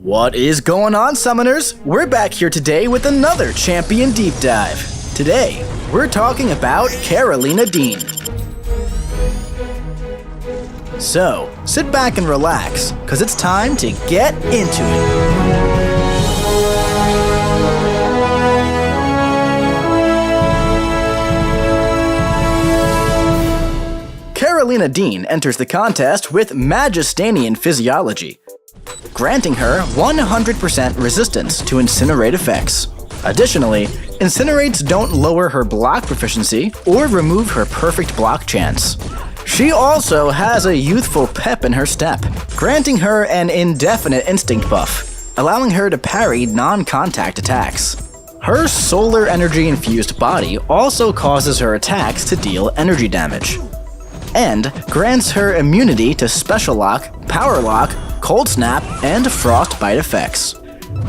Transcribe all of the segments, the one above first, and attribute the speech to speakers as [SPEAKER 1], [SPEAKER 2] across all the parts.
[SPEAKER 1] What is going on, Summoners? We're back here today with another Champion Deep Dive. Today, we're talking about Karolina Dean. So, sit back and relax, cause it's time to get into it. Karolina Dean enters the contest with Magistanian Physiology, granting her 100% resistance to Incinerate effects. Additionally, Incinerates don't lower her block proficiency or remove her perfect block chance. She also has a youthful pep in her step, granting her an indefinite instinct buff, allowing her to parry non-contact attacks. Her solar energy-infused body also causes her attacks to deal energy damage, and grants her immunity to Special Lock, Power Lock, Cold Snap, and Frostbite effects.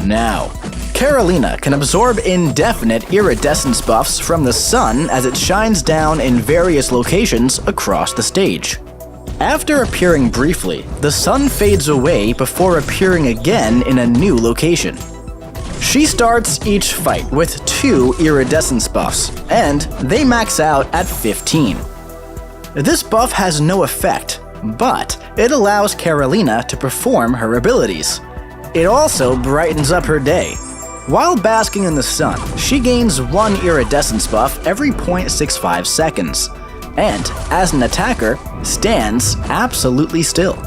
[SPEAKER 1] Now, Karolina can absorb indefinite iridescence buffs from the sun as it shines down in various locations across the stage. After appearing briefly, the sun fades away before appearing again in a new location. She starts each fight with 2 iridescence buffs, and they max out at 15. This buff has no effect, but it allows Karolina to perform her abilities. It also brightens up her day. While basking in the sun, she gains 1 iridescence buff every 0.65 seconds, and as an attacker, stands absolutely still.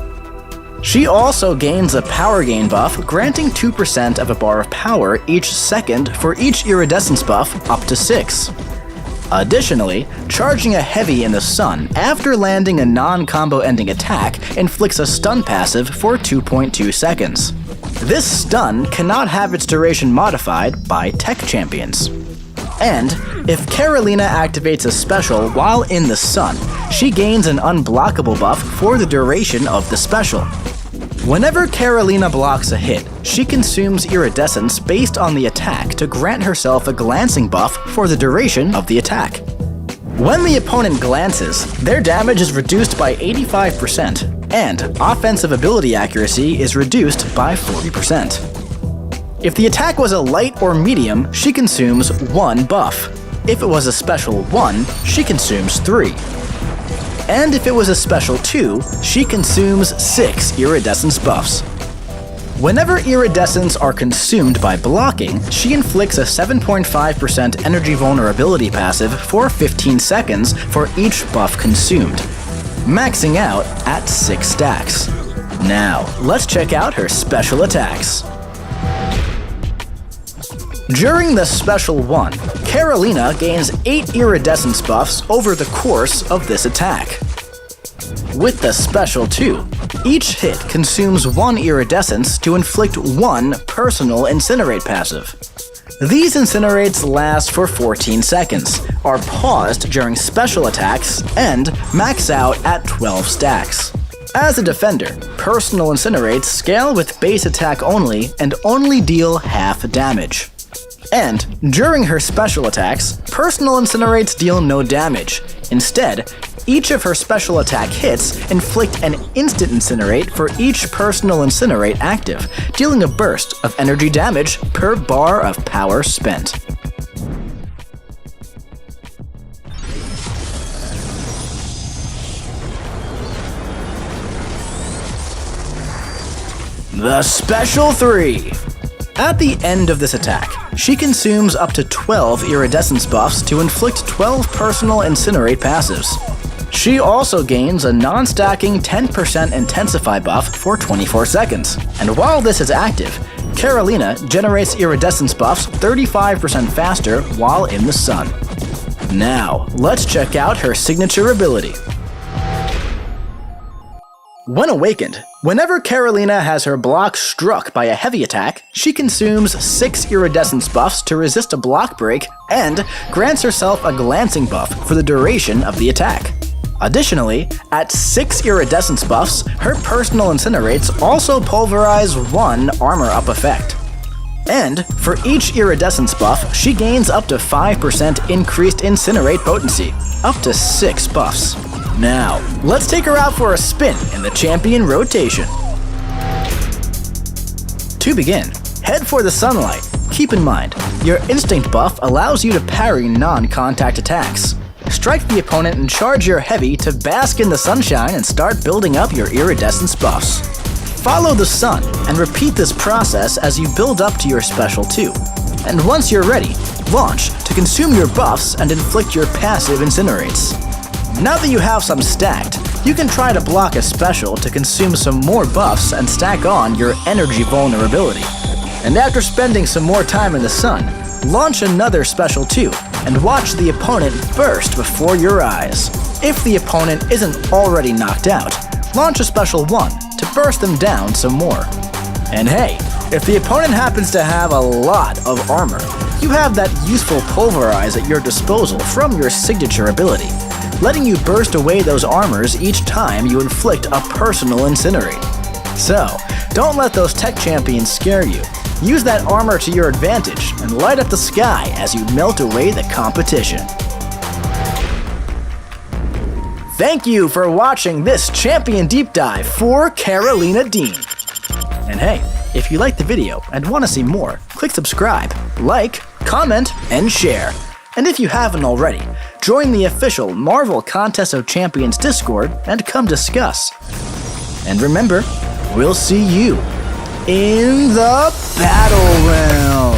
[SPEAKER 1] She also gains a power gain buff, granting 2% of a bar of power each second for each iridescence buff up to 6. Additionally, charging a heavy in the sun after landing a non-combo ending attack inflicts a stun passive for 2.2 seconds. This stun cannot have its duration modified by tech champions. And if Karolina activates a special while in the sun, she gains an unblockable buff for the duration of the special. Whenever Karolina blocks a hit, she consumes iridescence based on the attack to grant herself a glancing buff for the duration of the attack. When the opponent glances, their damage is reduced by 85%, and offensive ability accuracy is reduced by 40%. If the attack was a light or medium, she consumes 1 buff. If it was a special 1, she consumes 3. And if it was a special 2, she consumes 6 iridescence buffs. Whenever iridescence are consumed by blocking, she inflicts a 7.5% energy vulnerability passive for 15 seconds for each buff consumed, maxing out at 6 stacks. Now, let's check out her special attacks. During the Special 1, Karolina gains 8 iridescence buffs over the course of this attack. With the Special 2, each hit consumes 1 iridescence to inflict 1 personal Incinerate passive. These Incinerates last for 14 seconds, are paused during special attacks, and max out at 12 stacks. As a defender, personal Incinerates scale with base attack only and only deal half damage. And during her special attacks, personal Incinerates deal no damage. Instead, each of her special attack hits inflict an instant Incinerate for each personal Incinerate active, dealing a burst of energy damage per bar of power spent. The Special 3. At the end of this attack, she consumes up to 12 iridescence buffs to inflict 12 personal Incinerate passives. She also gains a non-stacking 10% Intensify buff for 24 seconds. And while this is active, Karolina generates iridescence buffs 35% faster while in the sun. Now, let's check out her signature ability. When awakened, whenever Karolina has her block struck by a heavy attack, she consumes 6 iridescence buffs to resist a block break and grants herself a glancing buff for the duration of the attack. Additionally, at 6 iridescence buffs, her personal Incinerates also pulverize 1 armor up effect. And for each iridescence buff, she gains up to 5% increased Incinerate potency, up to 6 buffs. Now, let's take her out for a spin in the champion rotation. To begin, head for the sunlight. Keep in mind, your instinct buff allows you to parry non-contact attacks. Strike the opponent and charge your heavy to bask in the sunshine and start building up your iridescence buffs. Follow the sun and repeat this process as you build up to your special 2. And once you're ready, launch to consume your buffs and inflict your passive incinerates. Now that you have some stacked, you can try to block a special to consume some more buffs and stack on your energy vulnerability. And after spending some more time in the sun, launch another special 2 and watch the opponent burst before your eyes. If the opponent isn't already knocked out, launch a special 1 to burst them down some more. And hey, if the opponent happens to have a lot of armor, you have that useful Pulverize at your disposal from your signature ability, letting you burst away those armors each time you inflict a personal incinerate. So, don't let those tech champions scare you. Use that armor to your advantage and light up the sky as you melt away the competition. Thank you for watching this champion deep dive for Karolina Dean. And hey, if you liked the video and want to see more, click subscribe, like, comment, and share. And if you haven't already, join the official Marvel Contest of Champions Discord and come discuss. And remember, we'll see you in the Battlerealm.